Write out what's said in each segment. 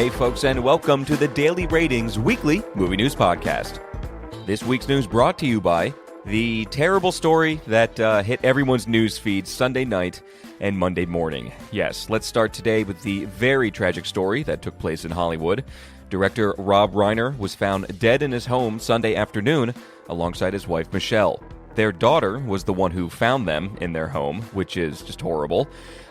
Hey folks, and welcome to the Daily Ratings Weekly Movie News Podcast. This week's news brought to you by the terrible story that hit everyone's news feed Sunday night and Monday morning. Yes, let's start today with the very tragic story that took place in Hollywood. Director Rob Reiner was found dead in his home Sunday afternoon alongside his wife Michelle. Their daughter was the one who found them in their home, which is just horrible,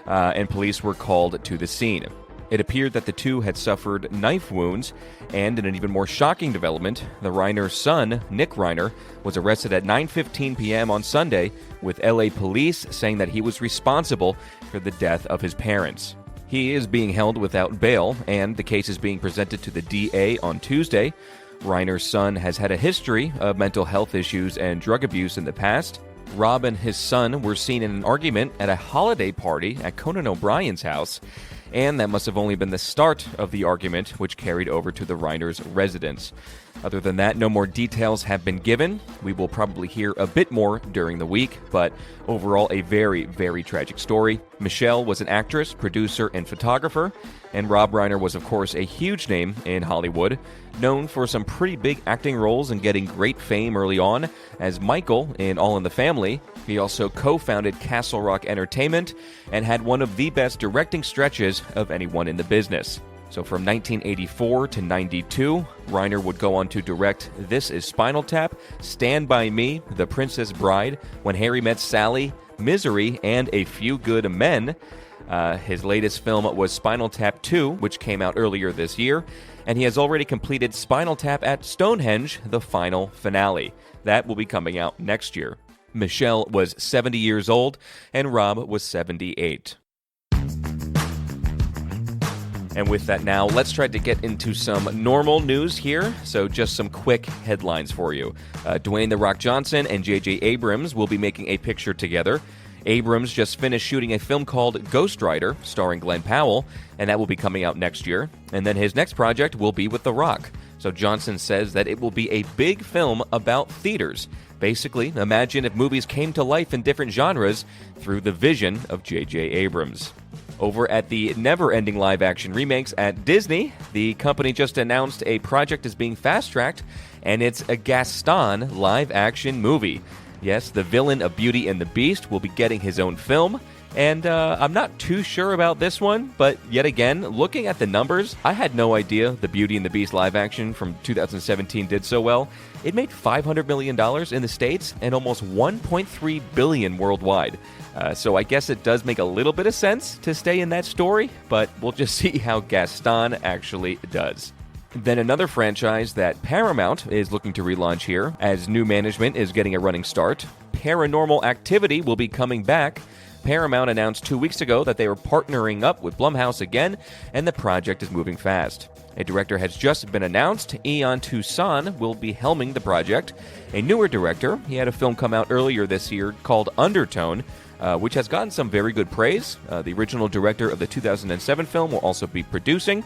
and police were called to the scene. It appeared that the two had suffered knife wounds, and in an even more shocking development, the Reiner's son, Nick Reiner, was arrested at 9:15 p.m. on Sunday, with LA police saying that he was responsible for the death of his parents. He is being held without bail, and the case is being presented to the DA on Tuesday. Reiner's son has had a history of mental health issues and drug abuse in the past. Rob and his son were seen in an argument at a holiday party at Conan O'Brien's house, and that must have only been the start of the argument, which carried over to the Reiner's residence. Other than that, no more details have been given. We will probably hear a bit more during the week, but overall a very, very tragic story. Michelle was an actress, producer, and photographer, and Rob Reiner was, of course, a huge name in Hollywood, known for some pretty big acting roles and getting great fame early on as Michael in All in the Family. He also co-founded Castle Rock Entertainment and had one of the best directing stretches of anyone in the business. So from 1984 to 92, Reiner would go on to direct This Is Spinal Tap, Stand By Me, The Princess Bride, When Harry Met Sally, Misery, and A Few Good Men. His latest film was Spinal Tap 2, which came out earlier this year, and he has already completed Spinal Tap at Stonehenge, the final finale. That will be coming out next year. Michelle was 70 years old, and Rob was 78. And with that now, let's try to get into some normal news here. So just some quick headlines for you. Dwayne "The Rock" Johnson and J.J. Abrams will be making a picture together. Abrams just finished shooting a film called Ghost Rider, starring Glenn Powell, and that will be coming out next year. And then his next project will be with The Rock. So Johnson says that it will be a big film about theaters. Basically, imagine if movies came to life in different genres through the vision of J.J. Abrams. Over at the never-ending live-action remakes at Disney, the company just announced a project is being fast-tracked, and it's a Gaston live-action movie. Yes, the villain of Beauty and the Beast will be getting his own film, and I'm not too sure about this one, but yet again, looking at the numbers, I had no idea the Beauty and the Beast live-action from 2017 did so well. It made $500 million in the States and almost $1.3 billion worldwide. So I guess it does make a little bit of sense to stay in that story, but we'll just see how Gaston actually does. Then another franchise that Paramount is looking to relaunch here, as new management is getting a running start. Paranormal Activity will be coming back. Paramount announced 2 weeks ago that they were partnering up with Blumhouse again, and the project is moving fast. A director has just been announced. Ian Toussaint will be helming the project. A newer director, he had a film come out earlier this year called Undertone, which has gotten some very good praise. The original director of the 2007 film will also be producing,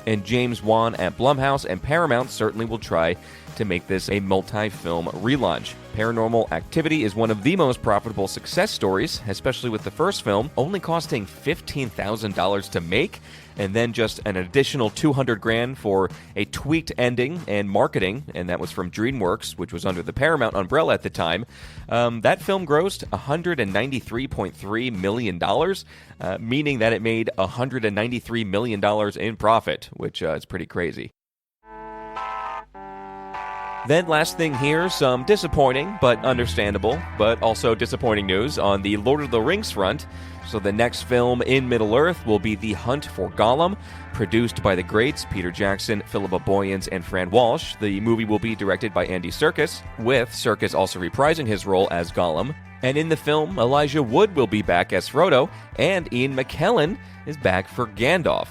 and James Wan at Blumhouse and Paramount certainly will try to make this a multi-film relaunch. Paranormal Activity is one of the most profitable success stories, especially with the first film only costing $15,000 to make, and then just an additional $200,000 for a tweaked ending and marketing, and that was from DreamWorks, which was under the Paramount umbrella at the time. That film grossed $193.3 million, meaning that it made $193 million in profit, which is pretty crazy. Then last thing here, some disappointing but understandable, but also disappointing news on the Lord of the Rings front. So the next film in Middle-earth will be The Hunt for Gollum, produced by the greats Peter Jackson, Philippa Boyens, and Fran Walsh. The movie will be directed by Andy Serkis, with Serkis also reprising his role as Gollum. And in the film, Elijah Wood will be back as Frodo, and Ian McKellen is back for Gandalf.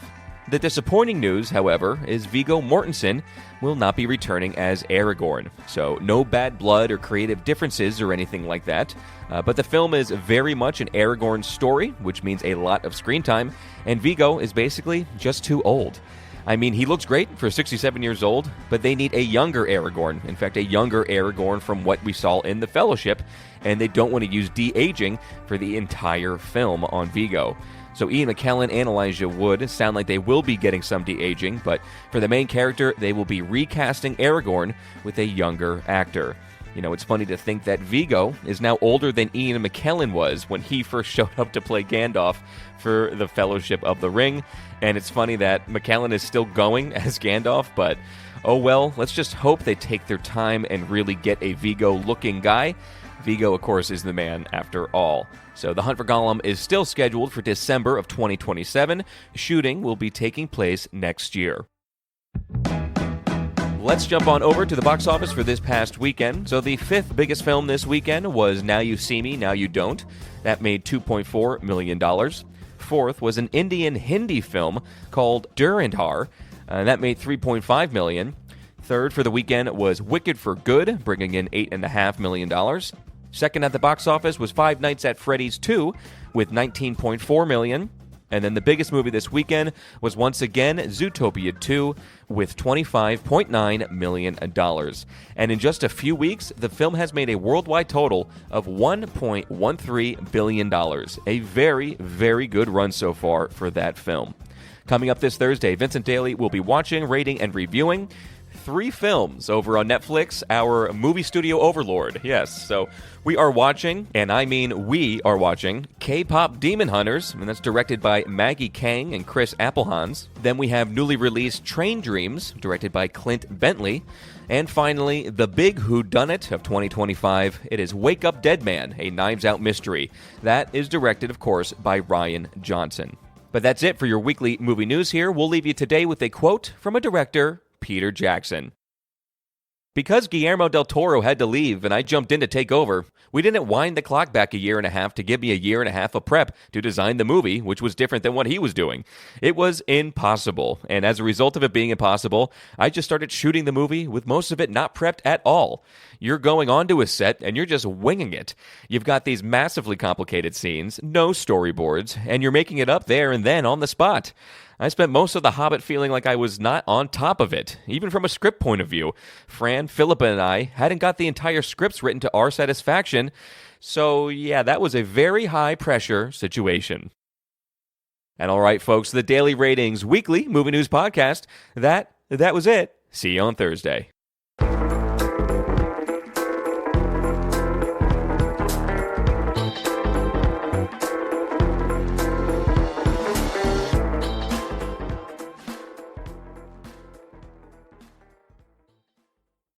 The disappointing news, however, is Viggo Mortensen will not be returning as Aragorn. So no bad blood or creative differences or anything like that. But the film is very much an Aragorn story, which means a lot of screen time, and Viggo is basically just too old. I mean, he looks great for 67 years old, but they need a younger Aragorn. In fact, a younger Aragorn from what we saw in The Fellowship, and they don't want to use de-aging for the entire film on Viggo. So Ian McKellen and Elijah Wood sound like they will be getting some de-aging, but for the main character, they will be recasting Aragorn with a younger actor. You know, it's funny to think that Viggo is now older than Ian McKellen was when he first showed up to play Gandalf for the Fellowship of the Ring. And it's funny that McKellen is still going as Gandalf, but oh well, let's just hope they take their time and really get a Viggo-looking guy. Viggo, of course, is the man after all. So The Hunt for Gollum is still scheduled for December of 2027. Shooting will be taking place next year. Let's jump on over to the box office for this past weekend. So the fifth biggest film this weekend was Now You See Me, Now You Don't. That made $2.4 million. Fourth was an Indian Hindi film called Dhurandhar. That made $3.5 million. Third for the weekend was Wicked for Good, bringing in $8.5 million. Second at the box office was Five Nights at Freddy's 2 with $19.4 million. And then the biggest movie this weekend was once again Zootopia 2 with $25.9 million. And in just a few weeks, the film has made a worldwide total of $1.13 billion. A very, very good run so far for that film. Coming up this Thursday, Vincent Daly will be watching, rating, and reviewing 3 films over on Netflix, our movie studio overlord. Yes, so we are watching, and I mean we are watching, K-Pop Demon Hunters, and that's directed by Maggie Kang and Chris Applehans. Then we have newly released Train Dreams, directed by Clint Bentley. And finally, the big whodunit of 2025, it is Wake Up Dead Man, a Knives Out mystery. That is directed, of course, by Rian Johnson. But that's it for your weekly movie news here. We'll leave you today with a quote from a director, Peter Jackson. Because Guillermo del Toro had to leave and I jumped in to take over, we didn't wind the clock back a year and a half to give me a year and a half of prep to design the movie, which was different than what he was doing. It was impossible, and as a result of it being impossible, I just started shooting the movie with most of it not prepped at all. You're going onto a set and you're just winging it. You've got these massively complicated scenes, no storyboards, and you're making it up there and then on the spot. I spent most of The Hobbit feeling like I was not on top of it, even from a script point of view. Fran, Philippa, and I hadn't got the entire scripts written to our satisfaction, so yeah, that was a very high-pressure situation. And all right, folks, the Daily Ratings Weekly Movie News Podcast, that was it. See you on Thursday.